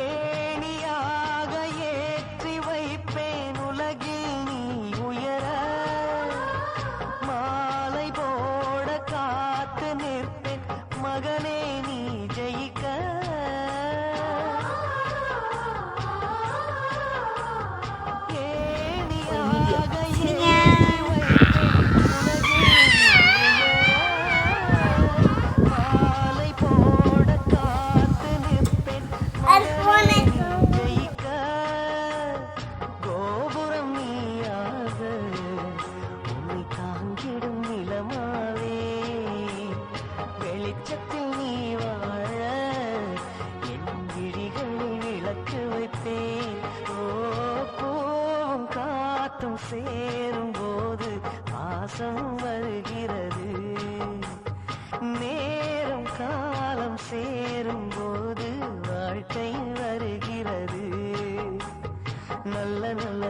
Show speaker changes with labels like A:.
A: ஏணியாக ஏற்றி வைப்பேன் உலகில் நீ உயர, மாலை போட காத்து நிற்பேன் மகனே நீ ஜெயிக்க. ஏணியாக ஏற்றி வைப்பேன் உலகில் நீ உயர, மாலை போட காத்து நிற்பேன் மகனே நீ ஜெயிக்க. கோபுரம் நீயாக உன்னை தாங்கிடும் நிலமாவே, வெளிச்சத்தில் நீ வாழ என் விழிகளை விளக்கு வைப்பேன். ஓ, பூவும் காத்தும் சேரும் போது பாசம் வருகிறது, நேரம் காலம் சேரும் போது வாழ்க்கை வருகிறது. நல்ல நல்ல